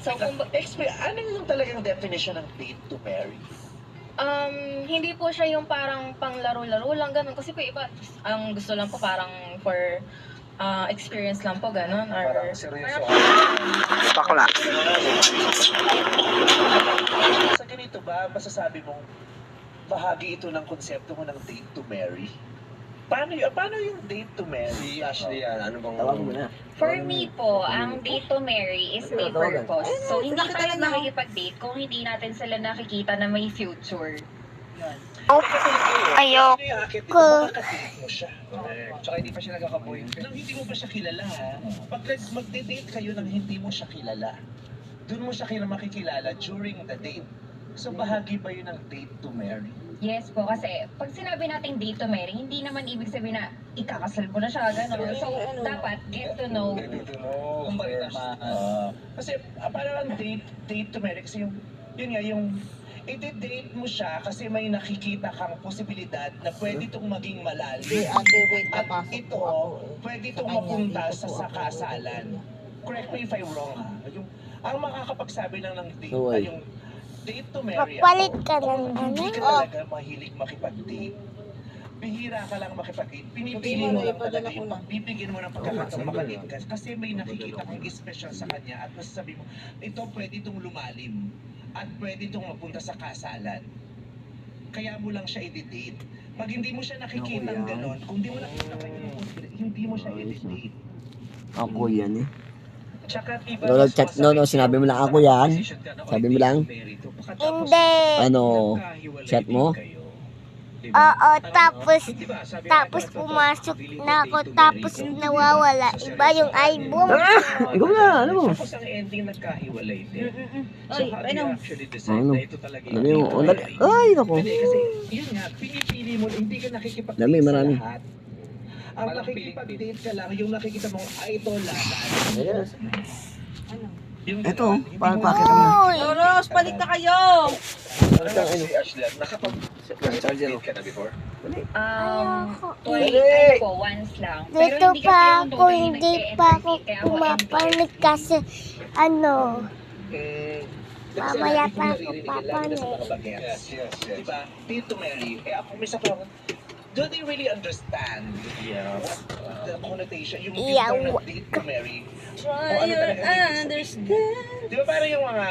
So, kung Ano yung talagang definition ng date to marry? hindi po siya yung parang panglaro-laro lang, ganun. Kasi po iba, ang gusto lang po parang for experience lang po, ganun. Or, Parang seryoso. Bakla. Sa ganito ba, masasabi mong bahagi ito ng konsepto mo ng date to marry? Paano yung date to marry? Ashley, ano bang... Tawag mo na. For me po, ang date to marry is may purpose. So, hindi tayo makikipag-date kung hindi natin sila nakikita na may future. Ayoko. Makakadate mo siya. Tsaka hindi pa siya nagkaka-boyfriend. Nang hindi mo pa siya kilala, ha? Pag magde-date kayo nang hindi mo siya kilala, doon mo siya makikilala during the date. So, bahagi ba yun ng date to marry? Yes po, kasi pag sinabi nating date to marry, hindi naman ibig sabihin na ikakasal mo na siya, gano'n. So, dapat get to know. Dito mo, Kung first. kasi parang ang date to marry kasi yun nga yung i-date mo siya kasi may nakikita kang posibilidad na pwede itong maging malalim. At ito, pwede itong mapunta sa kasalan. Correct me if I'm wrong, ha? Ang makakapagsabi lang ng date ay yung date to marry. Papalit ka ng Hindi ka talaga mahilig makipag-date. Bihira ka lang makipag-date. Pinipili mo lang talaga yung pagbibigyan mo ng pagkakataong makadate ka. Kasi may nakikita kang special sa kanya at masasabi mo, ito pwede itong lumalim at pwede itong mapunta sa kasalan. Kaya mo lang siya i-date. Pag hindi mo siya nakikita ng ganon, kung hindi mo nakikita kayo ng confident, hindi mo siya i-date. Ako yan eh. Tsaka iba, Chat, sinabi mo lang ako yan. Sabi mo lang. Hindi. Ano, chat mo? Oo, tapos pumasok na ako, tapos nawawala. Iba yung album. Ikaw na, ano mo? Tapos ang ending nagkahiwalay din. So how do you actually decide Ano? na ito talaga Ano yung, ay, naku. Hindi, kasi yun nga, pinipili mo, hindi ka nakikipag-date Dami, marami. sa lahat. Ang nakikipag-date ka lang, yung nakikita mo, ay ito lahat. Yung Ito, hindi paano mo- pakita mo? Uy, Toros, balik na kayo! Si Ashley, nakapag-date ka na before? Twice po, once lang. Pero dito hindi kasi pa ako ako, totally hindi pa ako nag-e-entertain, kaya pumapanik kasi ano, Kasi Mamaya lagi ko pa ako naririnig yan, lagi na sa mga papanik. bagets. Yes. Diba? Date to marry. ako minsan ko lang, do they really understand what the connotation, yung Iyaw. term na date to marry? Try your understand. Di ba parang yung mga